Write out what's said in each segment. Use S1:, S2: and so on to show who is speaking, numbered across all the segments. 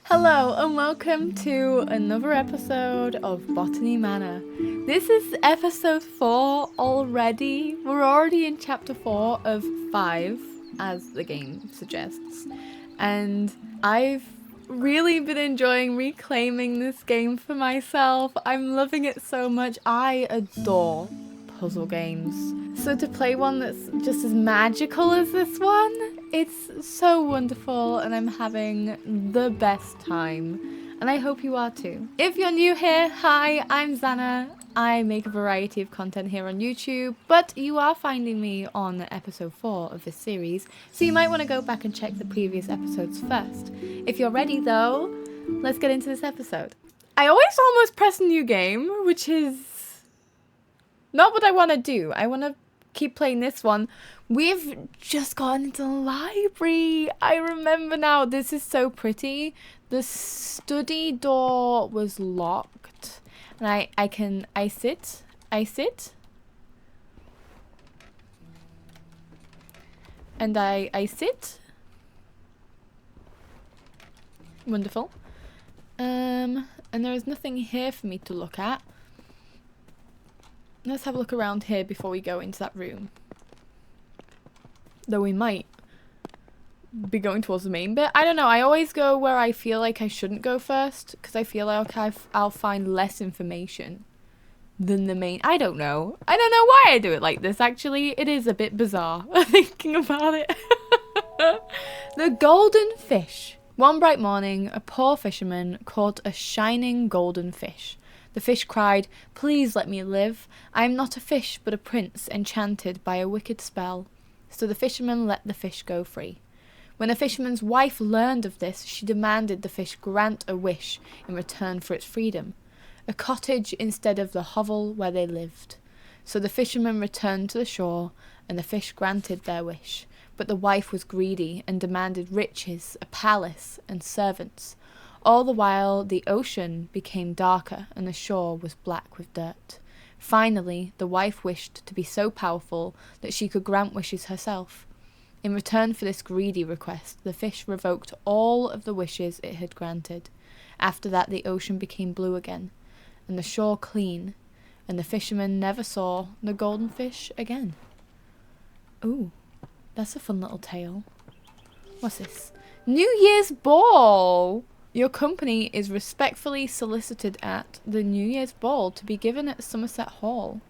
S1: Hello and welcome to another episode of Botany Manor. This is episode 4 already. We're already in chapter 4 of 5, as the game suggests. And I've really been enjoying reclaiming this game for myself. I'm loving it so much. I adore puzzle games. So to play one that's just as magical as this one, it's so wonderful and I'm having the best time. And I hope you are too. If you're new here, hi, I'm Xana. I make a variety of content here on YouTube, but you are finding me on episode 4 of this series, so you might want to go back and check the previous episodes first. If you're ready though, let's get into this episode. I always almost press new game, which is not what I want to do. I want to keep playing this one. We've just gotten into the library. I remember now. This is so pretty. The study door was locked. And I sit. And I sit. Wonderful. And there is nothing here for me to look at. Let's have a look around here before we go into that room. Though we might be going towards the main bit. I don't know. I always go where I feel like I shouldn't go first. Because I feel like I'll find less information than the main. I don't know. I don't know why I do it like this, actually. It is a bit bizarre thinking about it. The golden fish. One bright morning, a poor fisherman caught a shining golden fish. The fish cried, "Please let me live. I am not a fish, but a prince enchanted by a wicked spell." So the fisherman let the fish go free. When the fisherman's wife learned of this, she demanded the fish grant a wish in return for its freedom. A cottage instead of the hovel where they lived. So the fisherman returned to the shore, and the fish granted their wish. But the wife was greedy and demanded riches, a palace, and servants. All the while, the ocean became darker and the shore was black with dirt. Finally, the wife wished to be so powerful that she could grant wishes herself. In return for this greedy request, the fish revoked all of the wishes it had granted. After that, the ocean became blue again, and the shore clean, and the fisherman never saw the golden fish again. Ooh, that's a fun little tale. What's this? New Year's Ball! Your company is respectfully solicited at the New Year's Ball to be given at Somerset Hall.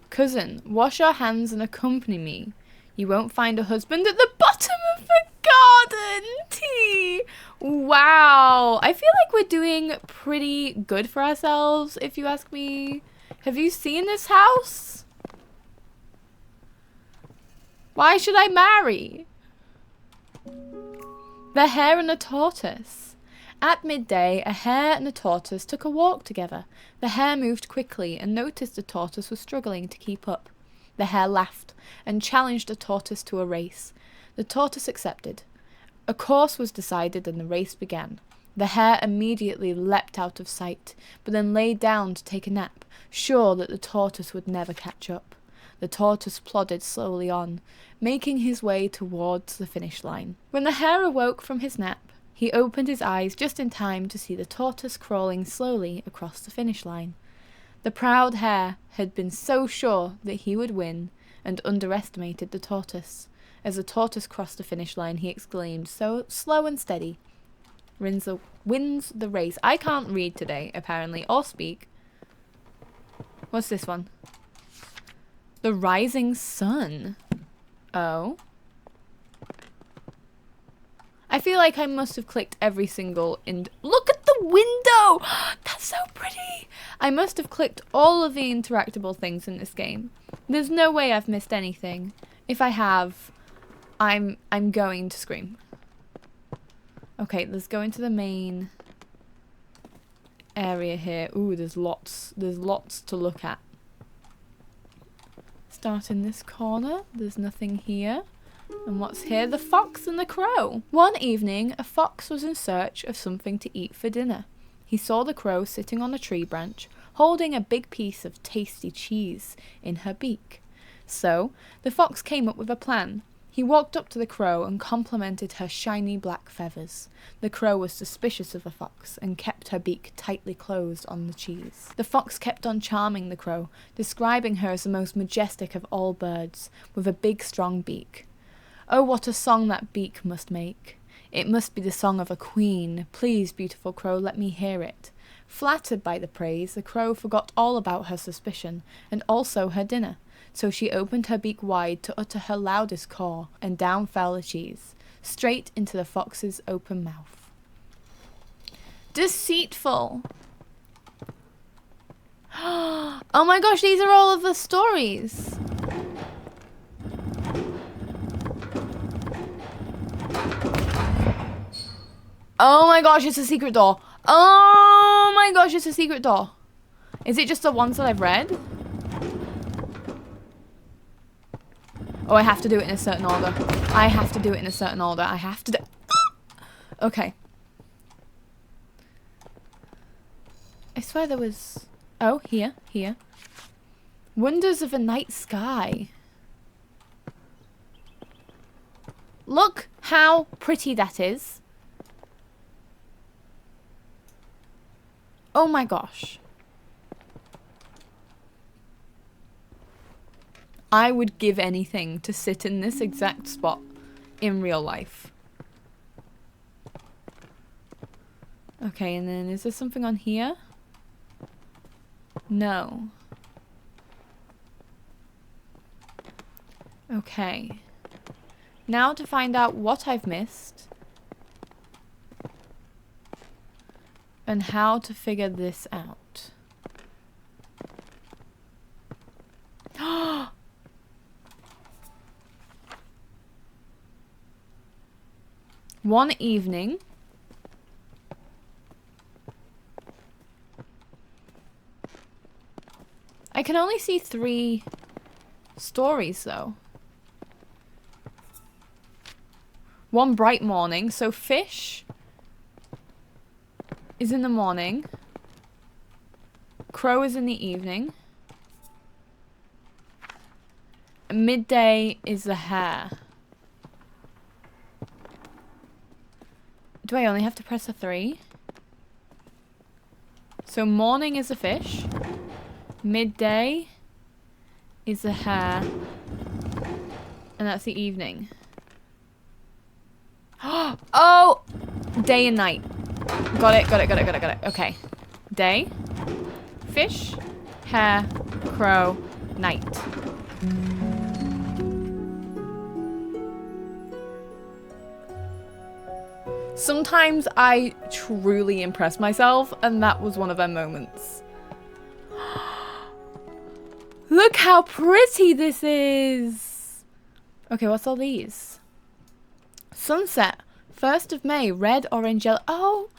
S1: Cousin, wash your hands and accompany me. You won't find a husband at the bottom of the garden. Tea. Wow. I feel like we're doing pretty good for ourselves, if you ask me. Have you seen this house? Why should I marry? The Hare and the Tortoise. At midday, a hare and a tortoise took a walk together. The hare moved quickly and noticed the tortoise was struggling to keep up. The hare laughed and challenged the tortoise to a race. The tortoise accepted. A course was decided and the race began. The hare immediately leapt out of sight, but then lay down to take a nap, sure that the tortoise would never catch up. The tortoise plodded slowly on, making his way towards the finish line. When the hare awoke from his nap, he opened his eyes just in time to see the tortoise crawling slowly across the finish line. The proud hare had been so sure that he would win and underestimated the tortoise. As the tortoise crossed the finish line, he exclaimed, "So slow and steady wins the race." I can't read today, apparently, or speak. What's this one? The rising sun. Oh. I feel like I must have clicked every single Look at the window! That's so pretty! I must have clicked all of the interactable things in this game. There's no way I've missed anything. If I have, I'm going to scream. Okay, let's go into the main area here. Ooh, there's lots to look at. Start in this corner. There's nothing here. And what's here? The fox and the crow. One evening, a fox was in search of something to eat for dinner. He saw the crow sitting on a tree branch, holding a big piece of tasty cheese in her beak. So, the fox came up with a plan. He walked up to the crow and complimented her shiny black feathers. The crow was suspicious of the fox and kept her beak tightly closed on the cheese. The fox kept on charming the crow, describing her as the most majestic of all birds, with a big strong beak. Oh, what a song that beak must make! It must be the song of a queen. Please, beautiful crow, let me hear it. Flattered by the praise, the crow forgot all about her suspicion, and also her dinner. So she opened her beak wide to utter her loudest caw, and down fell the cheese, straight into the fox's open mouth. Deceitful! Oh my gosh, these are all of the stories! Oh my gosh, it's a secret door! Oh my gosh, it's a secret door! Is it just the ones that I've read? Oh, I have to do it in a certain order. I have to do it in a certain order. I have to do... Okay. I swear there was... Oh, here. Wonders of a night sky. Look how pretty that is. Oh my gosh. I would give anything to sit in this exact spot in real life. Okay, and then is there something on here? No. Okay. Now to find out what I've missed and how to figure this out. One evening, I can only see 3 stories though. One bright morning, so fish is in the morning, crow is in the evening, midday is the hare. Do I only have to press a 3? So morning is a fish. Midday is a hare. And that's the evening. Oh! Day and night. Got it. Okay. Day. Fish. Hare. Crow. Night. Sometimes I truly impress myself, and that was one of them moments. Look how pretty this is! Okay, what's all these? Sunset, 1st of May, red, orange, yellow. Oh,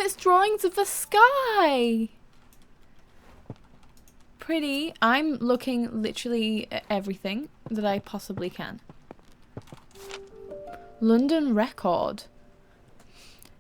S1: it's drawings of the sky! Pretty. I'm looking literally at everything that I possibly can. London Record.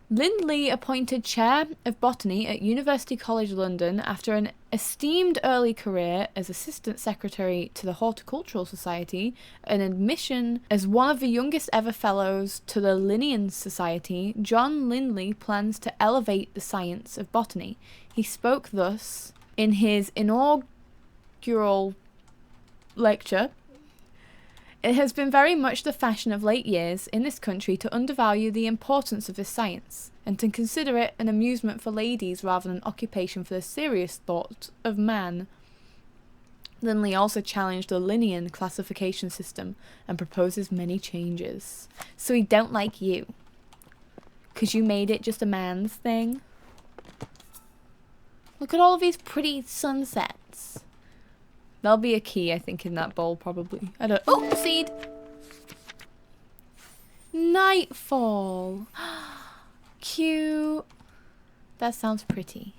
S1: Lindley appointed Chair of Botany at University College London after an esteemed early career as Assistant Secretary to the Horticultural Society, an admission as one of the youngest ever Fellows to the Linnean Society. John Lindley plans to elevate the science of botany. He spoke thus in his inaugural lecture. It has been very much the fashion of late years in this country to undervalue the importance of this science, and to consider it an amusement for ladies rather than an occupation for the serious thought of man. Lindley also challenged the Linnean classification system and proposes many changes. So he don't like you, 'cause you made it just a man's thing. Look at all of these pretty sunsets. There'll be a key, I think, in that bowl, probably. I don't... Oh, seed! Nightfall. Cute. That sounds pretty.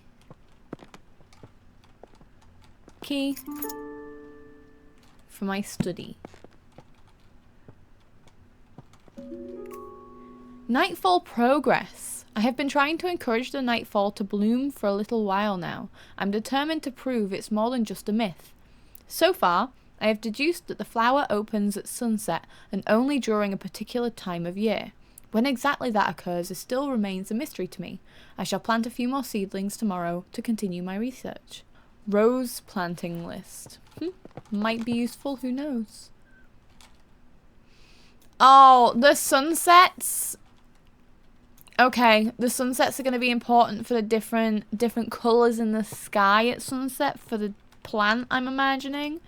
S1: Key. For my study. Nightfall progress. I have been trying to encourage the nightfall to bloom for a little while now. I'm determined to prove it's more than just a myth. So far, I have deduced that the flower opens at sunset and only during a particular time of year. When exactly that occurs still remains a mystery to me. I shall plant a few more seedlings tomorrow to continue my research. Rose planting list. Might be useful, who knows? Oh, the sunsets. Okay, the sunsets are going to be important for the different colours in the sky at sunset for the plant, I'm imagining.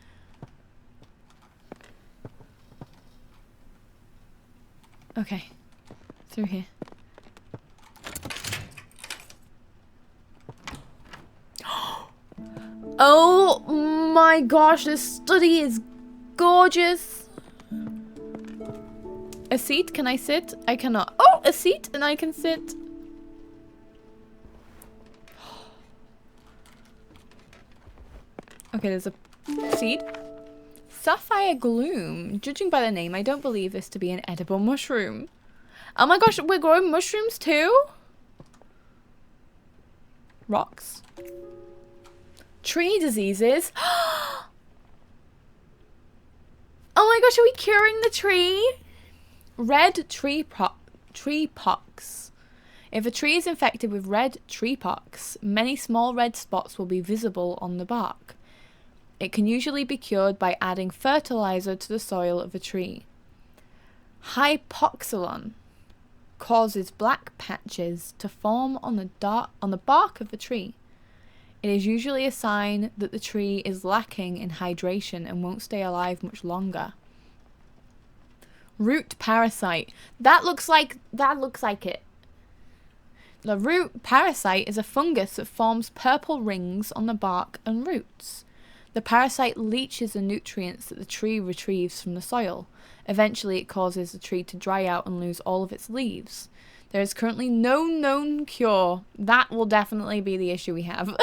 S1: Okay, through here. Oh my gosh, this study is gorgeous. A seat? Can I sit? I cannot. Oh, a seat and I can sit. Okay, there's a seed. Sapphire Gloom. Judging by the name, I don't believe this to be an edible mushroom. Oh my gosh, we're growing mushrooms too? Rocks. Tree diseases. Oh my gosh, are we curing the tree? Red tree pox. If a tree is infected with red tree pox, many small red spots will be visible on the bark. It can usually be cured by adding fertilizer to the soil of a tree. Hypoxylon causes black patches to form on the bark of the tree. It is usually a sign that the tree is lacking in hydration and won't stay alive much longer. Root parasite. That looks like it. The root parasite is a fungus that forms purple rings on the bark and roots. The parasite leaches the nutrients that the tree retrieves from the soil. Eventually, it causes the tree to dry out and lose all of its leaves. There is currently no known cure. That will definitely be the issue we have.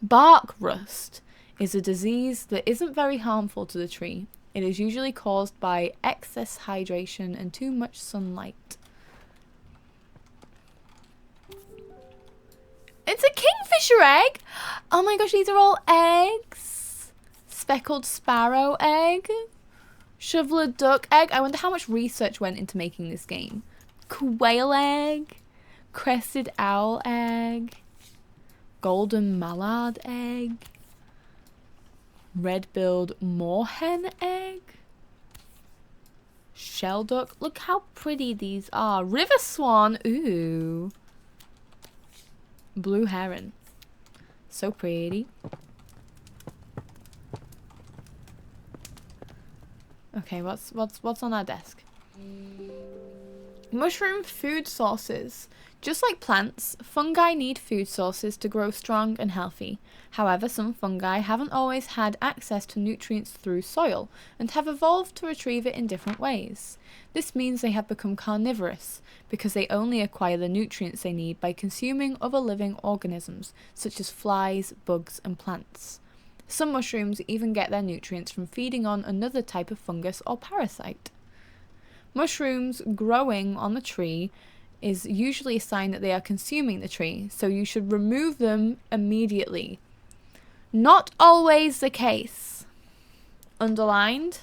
S1: Bark rust is a disease that isn't very harmful to the tree. It is usually caused by excess hydration and too much sunlight. It's a kingfisher egg! Oh my gosh, these are all eggs. Speckled sparrow egg. Shoveler duck egg. I wonder how much research went into making this game. Quail egg. Crested owl egg. Golden mallard egg. Red-billed moorhen egg. Shell duck. Look how pretty these are. River swan. Ooh. Blue heron. So pretty. Okay, what's on our desk? Mushroom food sources. Just like plants, fungi need food sources to grow strong and healthy. However, some fungi haven't always had access to nutrients through soil and have evolved to retrieve it in different ways. This means they have become carnivorous because they only acquire the nutrients they need by consuming other living organisms, such as flies, bugs, and plants. Some mushrooms even get their nutrients from feeding on another type of fungus or parasite. Mushrooms growing on the tree is usually a sign that they are consuming the tree, so you should remove them immediately. Not always the case. Underlined,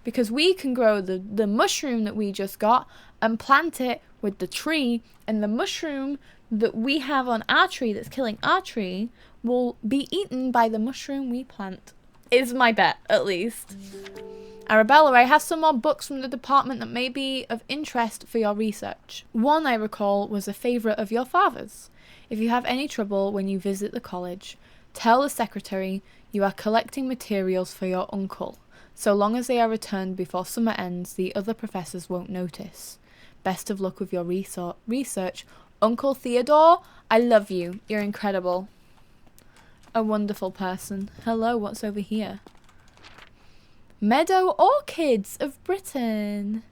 S1: because we can grow the mushroom that we just got and plant it with the tree, and the mushroom that we have on our tree that's killing our tree will be eaten by the mushroom we plant. Is my bet, at least. Arabella, I have some more books from the department that may be of interest for your research. One, I recall, was a favourite of your father's. If you have any trouble when you visit the college, tell the secretary you are collecting materials for your uncle. So long as they are returned before summer ends, the other professors won't notice. Best of luck with your research. Uncle Theodore, I love you. You're incredible. A wonderful person. Hello, what's over here? Meadow Orchids of Britain.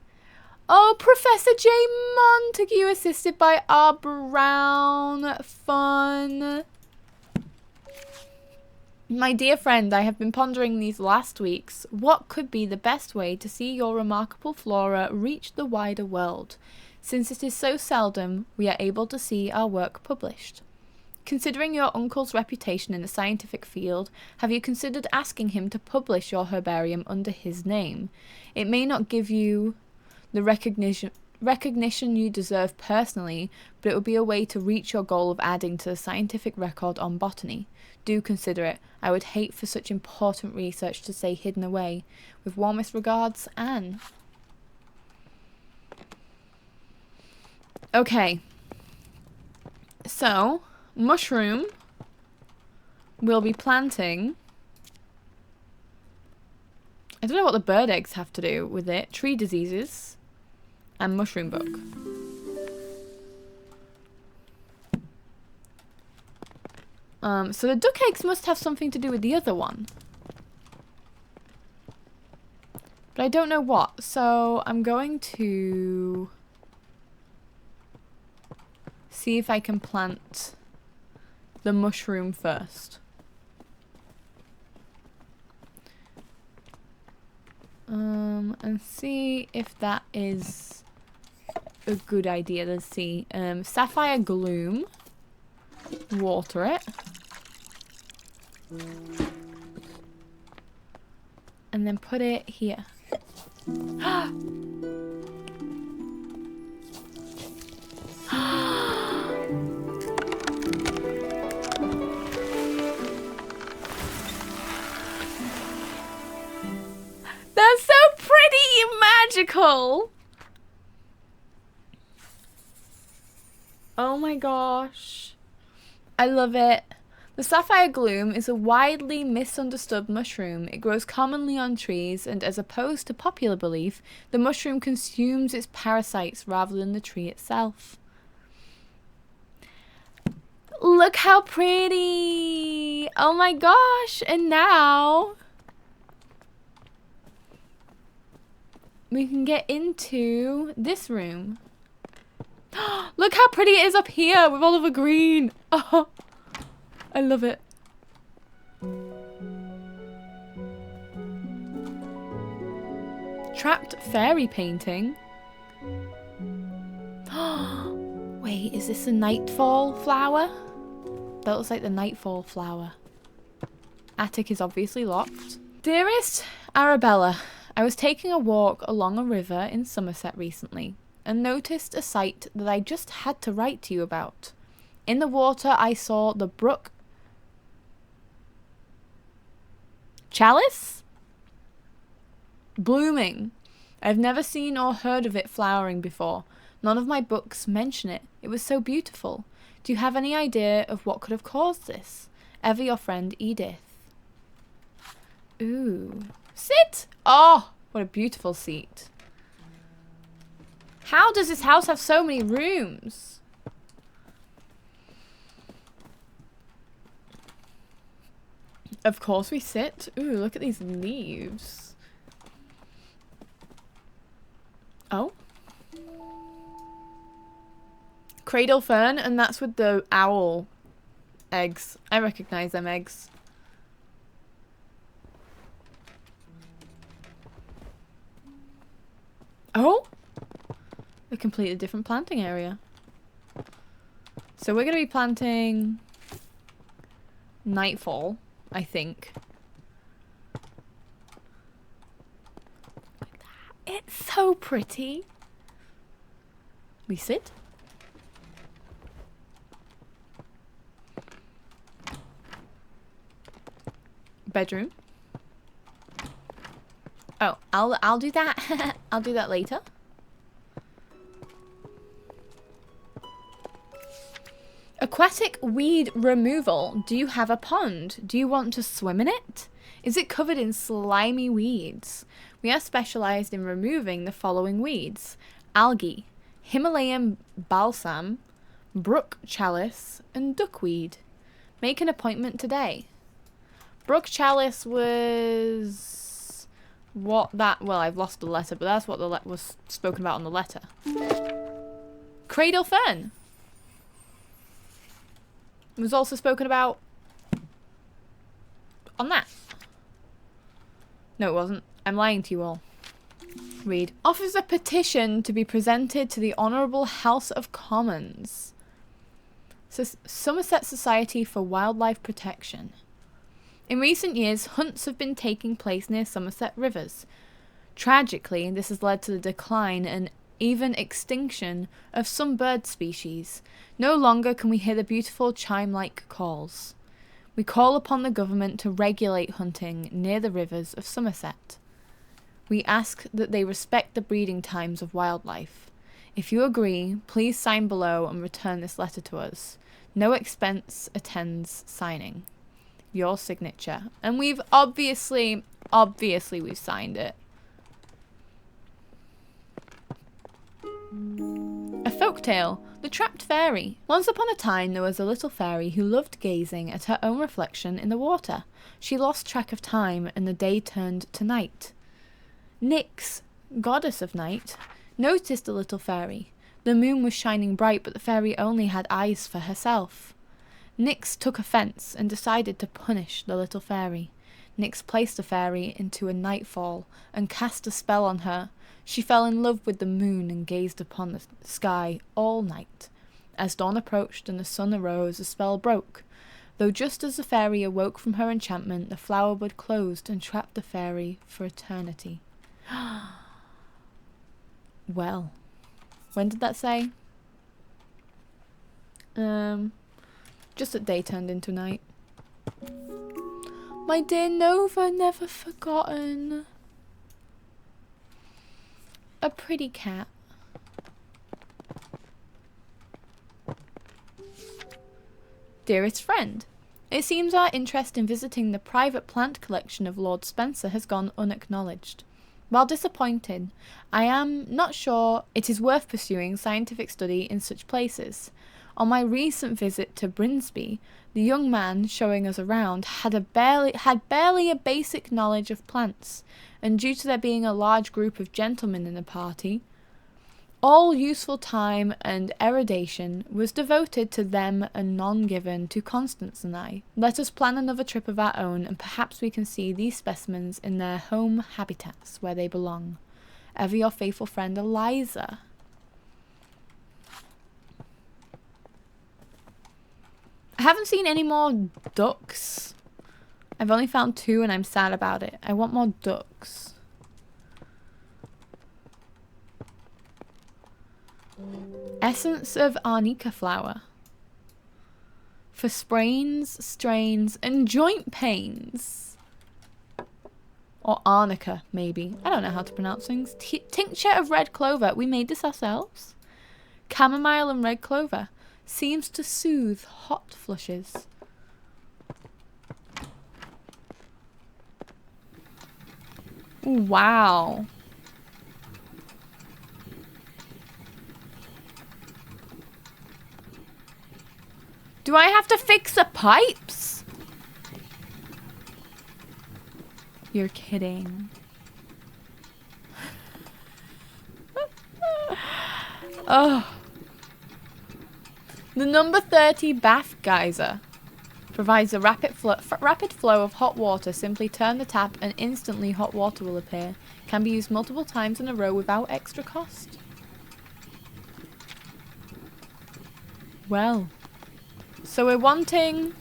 S1: Oh, Professor J. Montague, assisted by R. Brown. Fun. My dear friend, I have been pondering these last weeks. What could be the best way to see your remarkable flora reach the wider world, since it is so seldom we are able to see our work published? Considering your uncle's reputation in the scientific field, have you considered asking him to publish your herbarium under his name? It may not give you the recognition you deserve personally, but it would be a way to reach your goal of adding to the scientific record on botany. Do consider it. I would hate for such important research to stay hidden away. With warmest regards, Anne. Okay. So, mushroom we'll be planting. I don't know what the bird eggs have to do with it. Tree diseases and mushroom bug. So the duck eggs must have something to do with the other one. But I don't know what. So I'm going to see if I can plant the mushroom first. And see if that is a good idea. Let's see. Sapphire Gloom. Water it. And then put it here. That's so pretty and magical. Oh my gosh. I love it. The sapphire gloom is a widely misunderstood mushroom. It grows commonly on trees, and as opposed to popular belief, the mushroom consumes its parasites rather than the tree itself. Look how pretty! Oh my gosh! And now we can get into this room. Look how pretty it is up here with all of the green. Oh, I love it. Trapped fairy painting. Wait, is this a nightfall flower? That looks like the nightfall flower. Attic is obviously locked. Dearest Arabella, I was taking a walk along a river in Somerset recently and noticed a sight that I just had to write to you about. In the water, I saw the brook chalice blooming. I've never seen or heard of it flowering before. None of my books mention it. It was so beautiful. Do you have any idea of what could have caused this? Ever your friend Edith. Ooh. Sit! Oh, what a beautiful seat. How does this house have so many rooms? Of course we sit. Ooh, look at these leaves. Oh. Cradle fern, and that's with the owl eggs. I recognize them eggs. Oh! A completely different planting area. So we're going to be planting Nightfall, I think. Look at that. It's so pretty. We sit. Bedroom. Oh, I'll do that. I'll do that later. Aquatic weed removal. Do you have a pond? Do you want to swim in it? Is it covered in slimy weeds? We are specialized in removing the following weeds: algae, Himalayan balsam, brook chalice, and duckweed. Make an appointment today. Brook chalice was what that... Well, I've lost the letter, but that's what the was spoken about on the letter. Cradle fern was also spoken about on that. No, it wasn't. I'm lying to you all. Read. Offers a petition to be presented to the Honourable House of Commons. Somerset Society for Wildlife Protection. In recent years, hunts have been taking place near Somerset rivers. Tragically, this has led to the decline and even extinction of some bird species. No longer can we hear the beautiful chime-like calls. We call upon the government to regulate hunting near the rivers of Somerset. We ask that they respect the breeding times of wildlife. If you agree, please sign below and return this letter to us. No expense attends signing. Your signature. And we've obviously we've signed it. A folktale, The Trapped Fairy. Once upon a time there was a little fairy who loved gazing at her own reflection in the water. She lost track of time and the day turned to night. Nyx, goddess of night, noticed the little fairy. The moon was shining bright, but the fairy only had eyes for herself. Nyx took offence and decided to punish the little fairy. Nyx placed the fairy into a nightfall and cast a spell on her. She fell in love with the moon and gazed upon the sky all night. As dawn approached and the sun arose, the spell broke. Though just as the fairy awoke from her enchantment, the flower bud closed and trapped the fairy for eternity. Well, when did that say? Just that day turned into night. My dear Nova, never forgotten. A pretty cat. Dearest friend, it seems our interest in visiting the private plant collection of Lord Spencer has gone unacknowledged. While disappointed, I am not sure it is worth pursuing scientific study in such places. On my recent visit to Brinsby, the young man showing us around had barely a basic knowledge of plants, and due to there being a large group of gentlemen in the party, all useful time and erudition was devoted to them and none given to Constance and I. Let us plan another trip of our own, and perhaps we can see these specimens in their home habitats where they belong. Ever your faithful friend, Eliza. I haven't seen any more ducks. I've only found 2 and I'm sad about it. I want more ducks. Essence of arnica flower. For sprains, strains, and joint pains. Or arnica, maybe. I don't know how to pronounce things. Tincture of red clover. We made this ourselves. Chamomile and red clover. Seems to soothe hot flushes. Ooh, wow. Do I have to fix the pipes? You're kidding. Oh. The number 30 bath geyser provides a rapid flow of hot water. Simply turn the tap and instantly hot water will appear. Can be used multiple times in a row without extra cost. Well, so we're wanting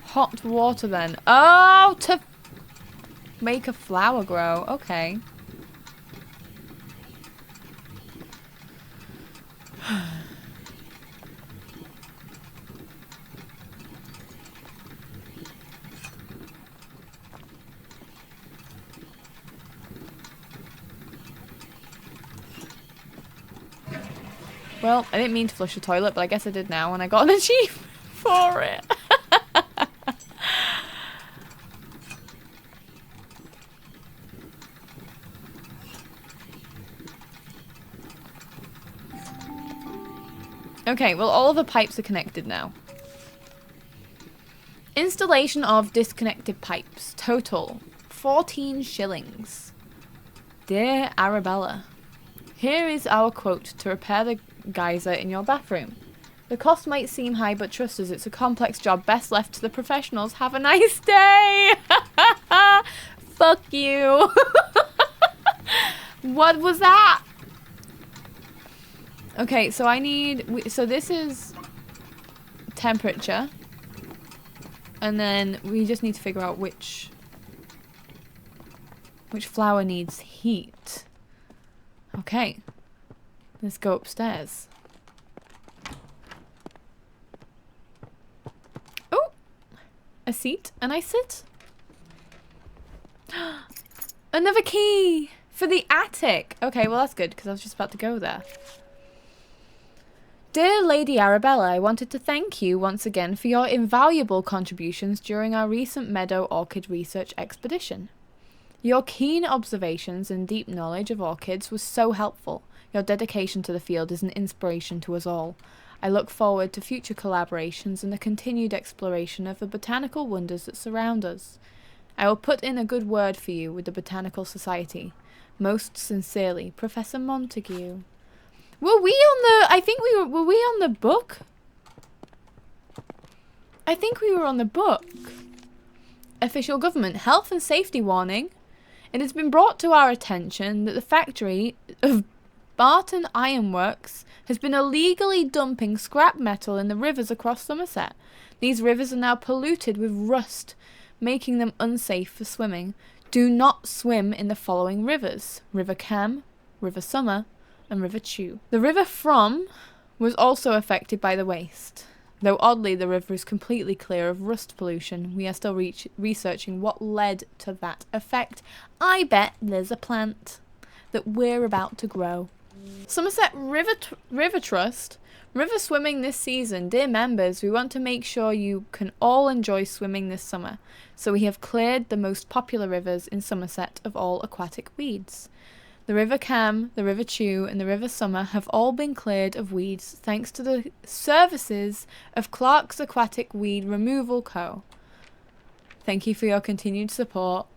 S1: hot water then. Oh, to make a flower grow. Okay. Well, I didn't mean to flush the toilet, but I guess I did now, and I got an achievement for it. Okay, well, all of the pipes are connected now. Installation of disconnected pipes. Total 14 shillings. Dear Arabella, here is our quote to repair the geyser in your bathroom. The cost might seem high, but trust us, it's a complex job best left to the professionals. Have a nice day! Fuck you! What was that? Okay, so I need... so this is temperature. And then we just need to figure out which flower needs heat. Okay. Let's go upstairs. Oh! A seat, and I sit. Another key! For the attic! Okay, well that's good, because I was just about to go there. Dear Lady Arabella, I wanted to thank you once again for your invaluable contributions during our recent meadow orchid research expedition. Your keen observations and deep knowledge of orchids was so helpful. Your dedication to the field is an inspiration to us all. I look forward to future collaborations and the continued exploration of the botanical wonders that surround us. I will put in a good word for you with the Botanical Society. Most sincerely, Professor Montague. Were we on the... I think we were we on the book? I think we were on the book. Official government health and safety warning. It has been brought to our attention that the factory of Barton Ironworks has been illegally dumping scrap metal in the rivers across Somerset. These rivers are now polluted with rust, making them unsafe for swimming. Do not swim in the following rivers: River Cam, River Summer, and River Chew. The River From was also affected by the waste. Though oddly the river is completely clear of rust pollution, we are still researching what led to that effect. I bet there's a plant that we're about to grow. Somerset River Trust. River swimming this season. Dear members, we want to make sure you can all enjoy swimming this summer. So we have cleared the most popular rivers in Somerset of all aquatic weeds. The River Cam, the River Chew, and the River Summer have all been cleared of weeds thanks to the services of Clark's Aquatic Weed Removal Co. Thank you for your continued support.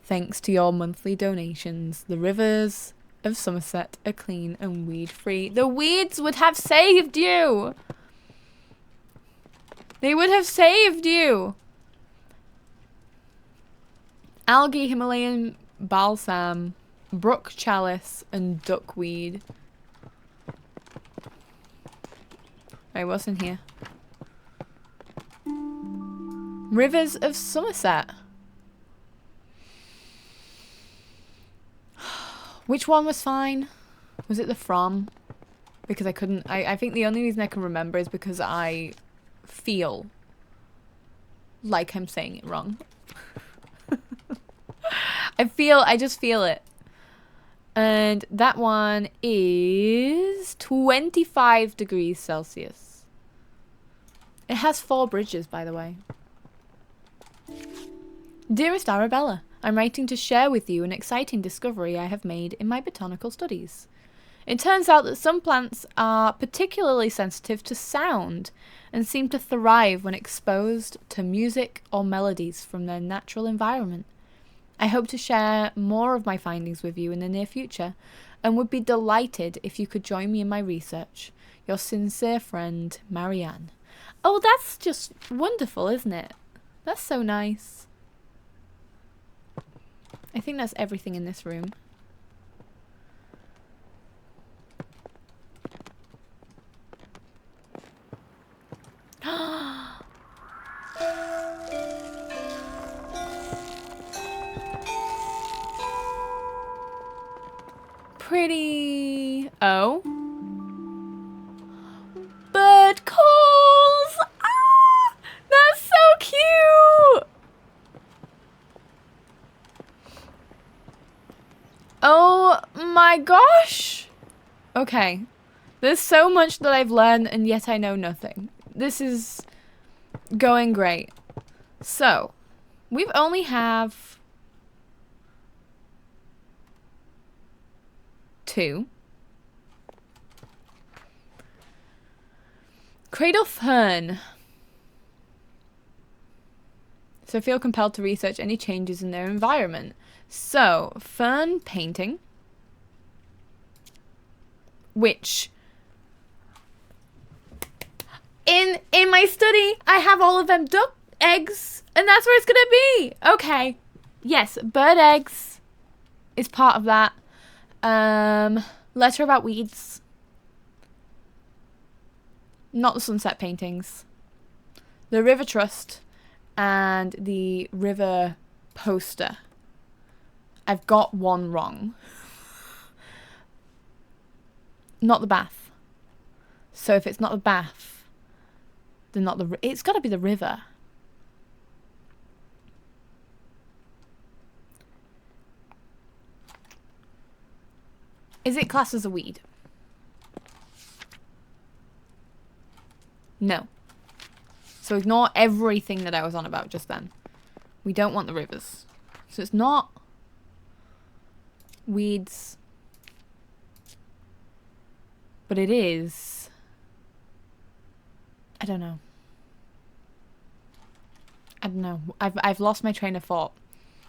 S1: Thanks to your monthly donations, the rivers of Somerset are clean and weed-free. The weeds would have saved you! They would have saved you! Algae, Himalayan balsam, brook chalice, and duckweed. Right, what's in here? Rivers of Somerset. Which one was fine? Was it the From? Because I couldn't... I think the only reason I can remember is because I feel like I'm saying it wrong. I just feel it. And that one is 25 degrees Celsius. It has 4 bridges, by the way. Dearest Arabella, I'm writing to share with you an exciting discovery I have made in my botanical studies. It turns out that some plants are particularly sensitive to sound and seem to thrive when exposed to music or melodies from their natural environment. I hope to share more of my findings with you in the near future and would be delighted if you could join me in my research. Your sincere friend, Marianne. Oh, that's just wonderful, isn't it? That's so nice. I think that's everything in this room. Pretty. Oh. Bird calls! Ah! That's so cute! Oh my gosh! Okay. There's so much that I've learned and yet I know nothing. This is going great. So, we've only have 2. Cradle fern. So feel compelled to research any changes in their environment. So, fern painting, which in my study I have all of them duck eggs, and that's where it's gonna be. Okay, yes, bird eggs is part of that. Letter about weeds, not the sunset paintings. The River Trust and the River Poster. I've got one wrong. Not the Bath. So if it's not the Bath, then not the... It's got to be the river. Is it classed as a weed? No. So ignore everything that I was on about just then. We don't want the rivers. So it's not weeds. But it is... I don't know. I don't know. I've lost my train of thought.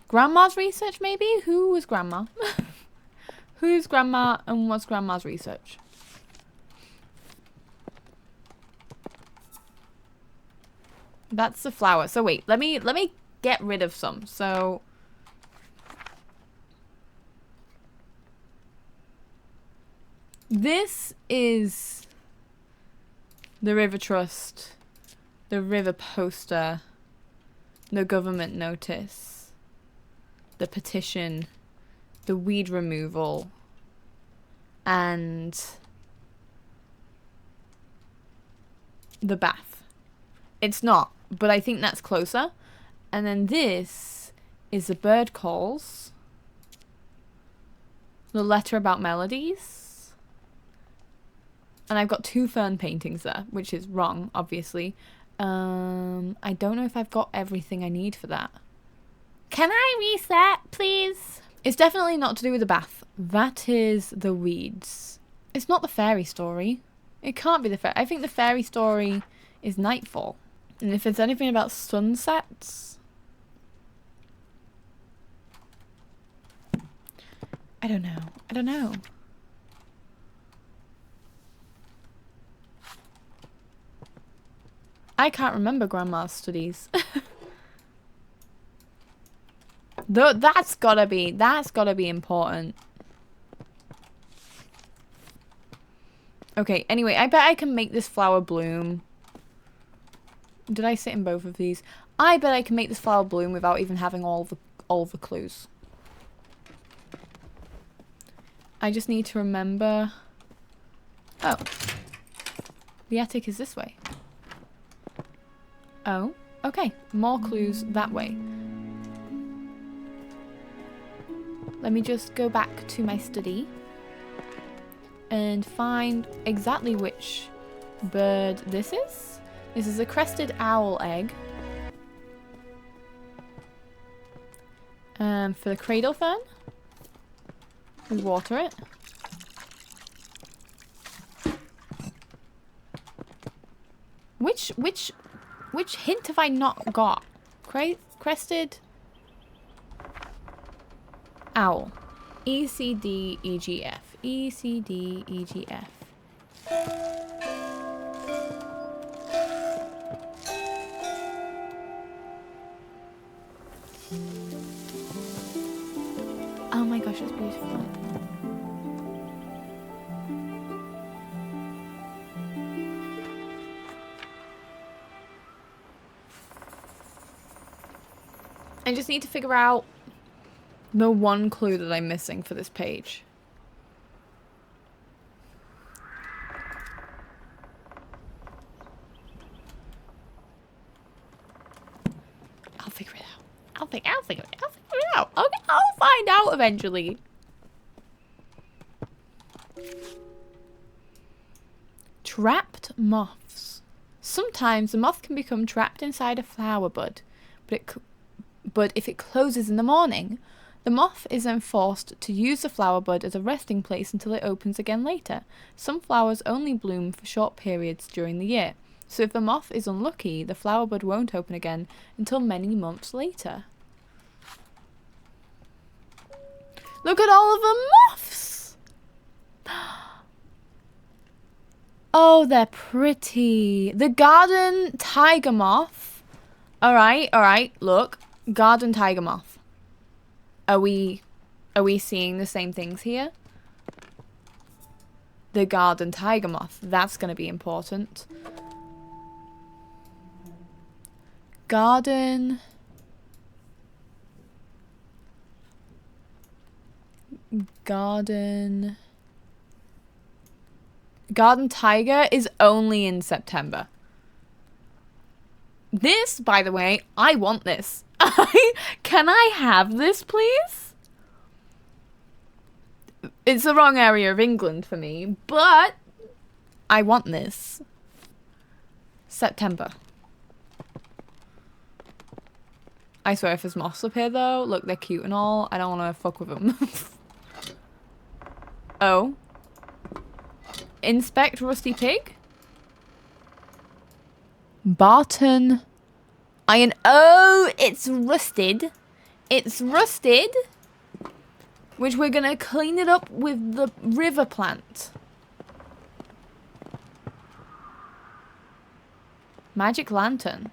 S1: Grandma's research, maybe? Who was Grandma? Who's Grandma and what's Grandma's research? That's the flower. So wait, let me get rid of some. So this is the River Trust, the River Poster, the government notice, the petition, the weed removal, and the bath. It's not, but I think that's closer. And then this is the bird calls, the letter about melodies, and I've got 2 fern paintings there, which is wrong, obviously. I don't know if I've got everything I need for that. Can I reset, please? It's definitely not to do with the bath. That is the weeds. It's not the fairy story. It can't be the fairy. I think the fairy story is nightfall. And if it's anything about sunsets... I don't know. I don't know. I can't remember Grandma's studies. Though that's gotta be important. Okay, anyway, I bet I can make this flower bloom. Did I sit in both of these? I bet I can make this flower bloom without even having all the clues. I just need to remember... Oh. The attic is this way. Oh, okay. More clues that way. Let me just go back to my study and find exactly which bird this is. This is a crested owl egg. For the cradle fern, we water it. Which hint have I not got? Crested owl. E, C, D, E, G, F. E, C, D, E, G, F. Oh my gosh, it's beautiful. I just need to figure out the one clue that I'm missing for this page. I'll figure it out. I'll figure it out. Okay, I'll find out eventually. Trapped moths. Sometimes the moth can become trapped inside a flower bud, but if it closes in the morning, the moth is then forced to use the flower bud as a resting place until it opens again later. Some flowers only bloom for short periods during the year, so if the moth is unlucky, the flower bud won't open again until many months later. Look at all of the moths! Oh, they're pretty. The garden tiger moth. Alright, look. Garden tiger moth. Are we seeing the same things here? The garden tiger moth. That's going to be important. Garden. Garden Tiger is only in September. This, by the way, I want this. Can I have this, please? It's the wrong area of England for me, but I want this. September. I swear if there's moths up here though, look, they're cute and all. I don't want to fuck with them. Oh. Inspect rusty pig? Barton iron. Oh, it's rusted. It's rusted. Which we're gonna clean it up with the river plant. Magic lantern.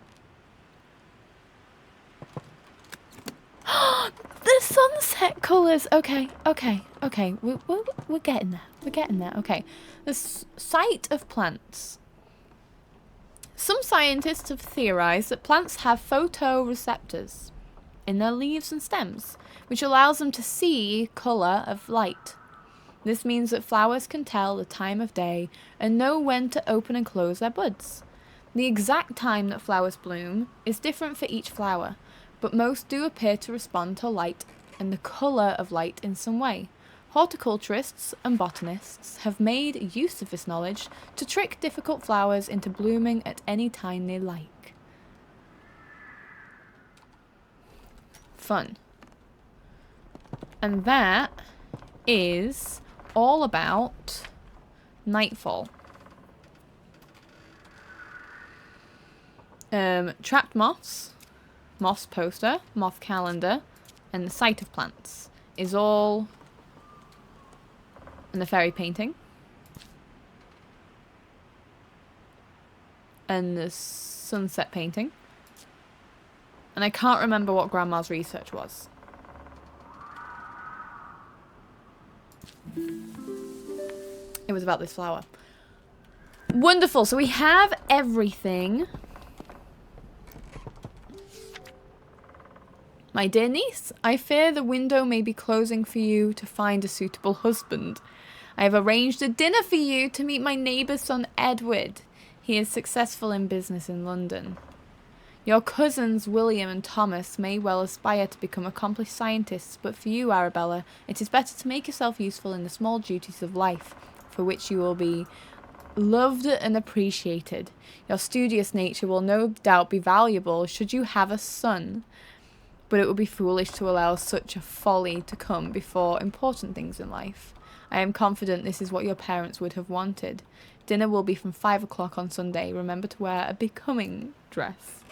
S1: The sunset colours. Okay. We're getting there. We're getting there. Okay. The sight of plants. Some scientists have theorized that plants have photoreceptors in their leaves and stems, which allows them to see colour of light. This means that flowers can tell the time of day and know when to open and close their buds. The exact time that flowers bloom is different for each flower, but most do appear to respond to light and the colour of light in some way. Horticulturists and botanists have made use of this knowledge to trick difficult flowers into blooming at any time they like. Fun. And that is all about nightfall. Trapped moths, moths poster, moth calendar, and the sight of plants is all. And the fairy painting. And the sunset painting. And I can't remember what Grandma's research was. It was about this flower. Wonderful. So we have everything. My dear niece, I fear the window may be closing for you to find a suitable husband. I have arranged a dinner for you to meet my neighbour's son Edward. He is successful in business in London. Your cousins William and Thomas may well aspire to become accomplished scientists, but for you, Arabella, it is better to make yourself useful in the small duties of life, for which you will be loved and appreciated. Your studious nature will no doubt be valuable should you have a son, but it would be foolish to allow such a folly to come before important things in life. I am confident this is what your parents would have wanted. Dinner will be from 5 o'clock on Sunday. Remember to wear a becoming dress.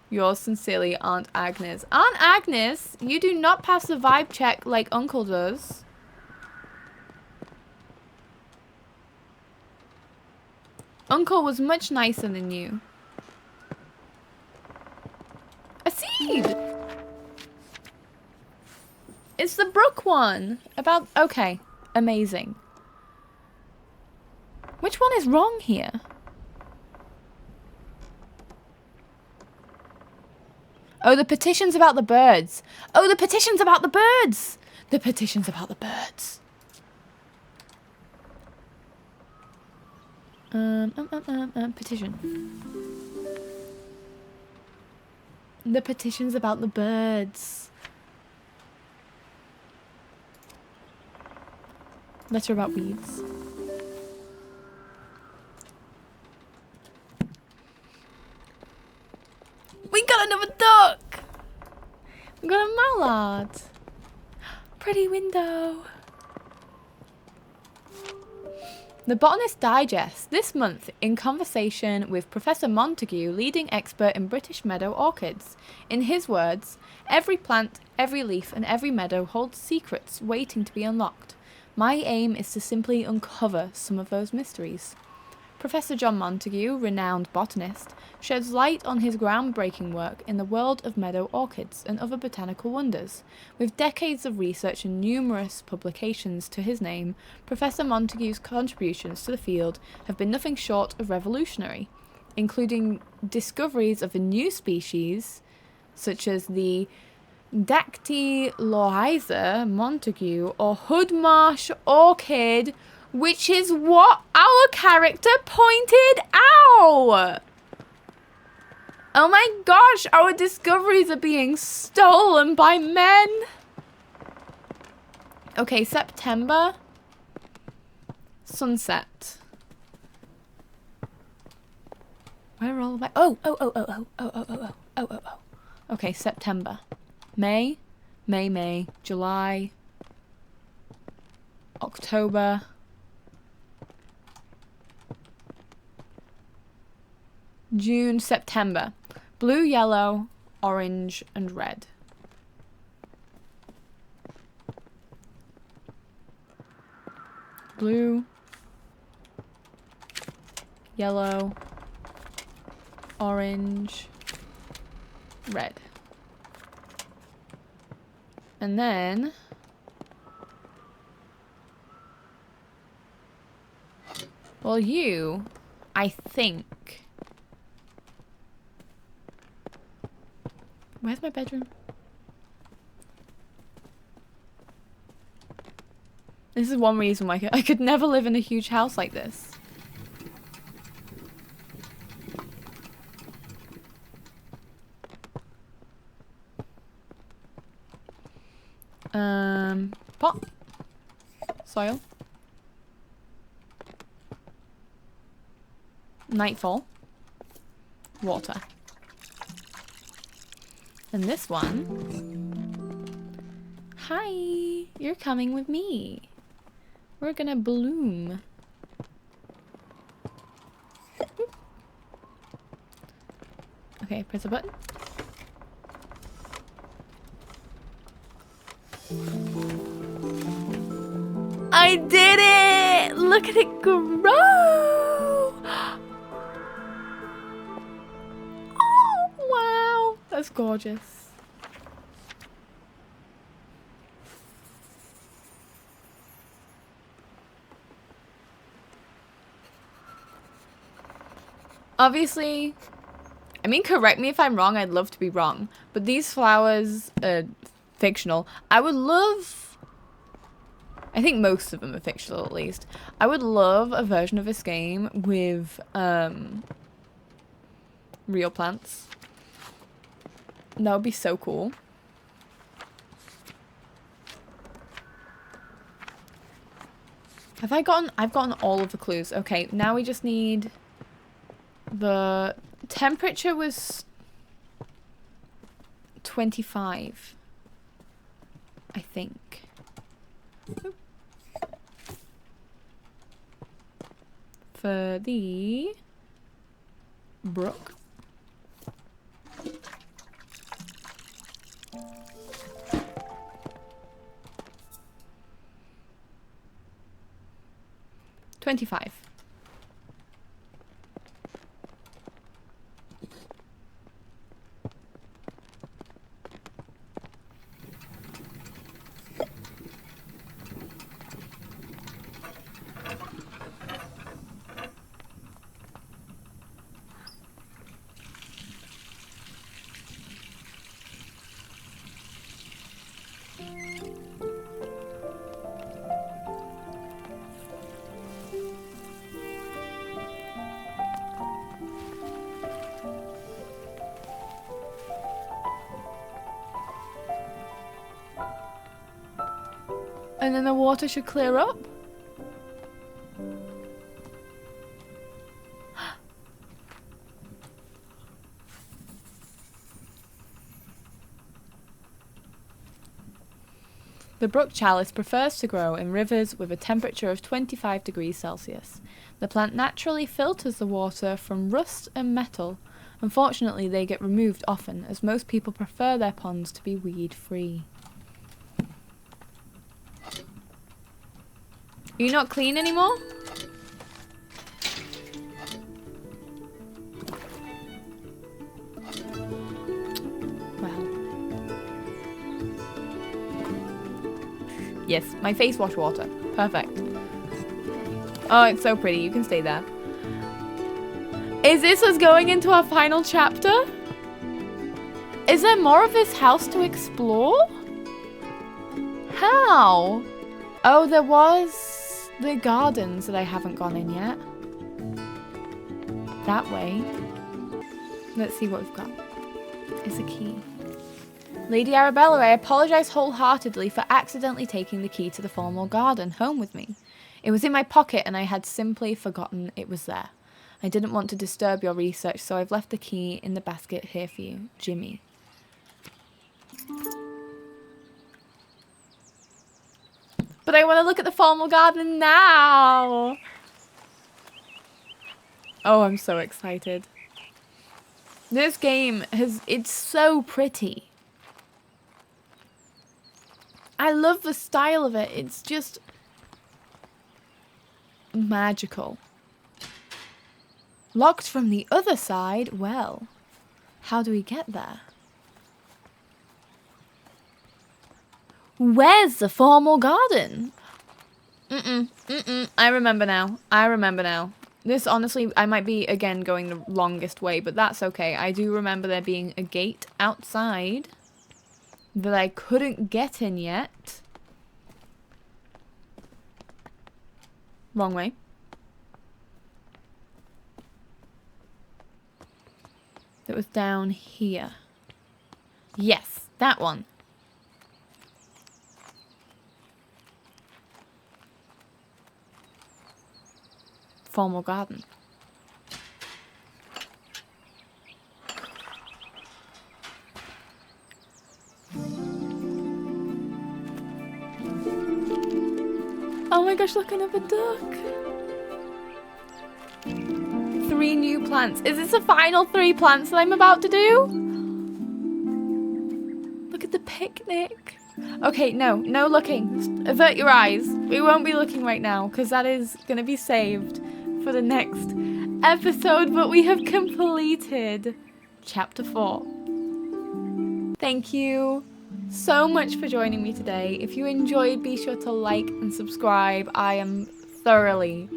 S1: Yours sincerely, Aunt Agnes. Aunt Agnes, you do not pass the vibe check like Uncle does. Uncle was much nicer than you. A seed! It's the Brook one. About... Okay. Amazing. Which one is wrong here? Oh, the petition's about the birds. Oh, the petition's about the birds. The petition's about the birds. Petition. The petition's about the birds. Letter about weeds. We got another duck! We got a mallard. Pretty window. The Botanist Digest, this month in conversation with Professor Montague, leading expert in British meadow orchids. In his words, every plant, every leaf and every meadow holds secrets waiting to be unlocked. My aim is to simply uncover some of those mysteries. Professor John Montague, renowned botanist, sheds light on his groundbreaking work in the world of meadow orchids and other botanical wonders. With decades of research and numerous publications to his name, Professor Montague's contributions to the field have been nothing short of revolutionary. including discoveries of a new species, such as the Dactylohyza Montague or Hoodmarsh orchid, which is what our character pointed out. Oh my gosh, our discoveries are being stolen by men. Okay, September. Sunset. Where are all my... Oh. Okay, September. May, July, October, June, September. Blue, yellow, orange, and red. Blue, yellow, orange, red. And then well, you, I think. Where's my bedroom? This is one reason why I could never live in a huge house like this. Pot. Soil. Nightfall. Water. And this one. Hi, you're coming with me. We're gonna bloom. Okay, press a button. I did it! Look at it grow! Oh, wow. That's gorgeous. Obviously, I mean, correct me if I'm wrong. I'd love to be wrong. But these flowers are fictional. I would love... I think most of them are fictional, at least. I would love a version of this game with real plants. That would be so cool. I've gotten all of the clues. Okay, now we just need... The temperature was 25, I think. For the brook. $25. And then the water should clear up. The brook chalice prefers to grow in rivers with a temperature of 25 degrees Celsius. The plant naturally filters the water from rust and metal. Unfortunately, they get removed often, as most people prefer their ponds to be weed-free. Are you not clean anymore? Well. Yes, my face wash water. Perfect. Oh, it's so pretty. You can stay there. Is this us going into our final chapter? Is there more of this house to explore? How? Oh, there was the gardens that I haven't gone in yet. That way. Let's see what we've got. It's a key. Lady Arabella, I apologize wholeheartedly for accidentally taking the key to the formal garden home with me. It was in my pocket and I had simply forgotten it was there. I didn't want to disturb your research, so I've left the key in the basket here for you, Jimmy. But I want to look at the formal garden now! Oh, I'm so excited. This game it's so pretty. I love the style of it. It's just magical. Locked from the other side? Well, how do we get there? Where's the formal garden? I remember now. This, honestly, I might be, again, going the longest way, but that's okay. I do remember there being a gate outside that I couldn't get in yet. Wrong way. That was down here. Yes, that one. Formal garden. Oh my gosh, look, another duck. 3 new plants. Is this the final 3 plants that I'm about to do? Look at the picnic. Okay, no looking. Just avert your eyes. We won't be looking right now because that is going to be saved for the next episode, but we have completed chapter 4. Thank you so much for joining me today. If you enjoyed, be sure to like and subscribe. I am thoroughly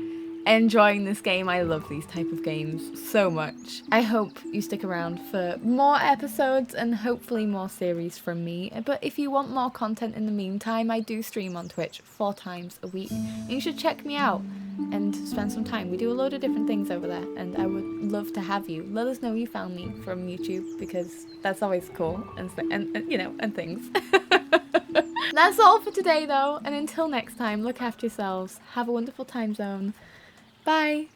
S1: enjoying this game. I love these type of games so much. I hope you stick around for more episodes and hopefully more series from me. But if you want more content in the meantime, I do stream on Twitch 4 times a week. And you should check me out and spend some time. We do a load of different things over there and I would love to have you. Let us know you found me from YouTube because that's always cool and you know, and things. That's all for today though, and until next time, look after yourselves. Have a wonderful time zone. Bye.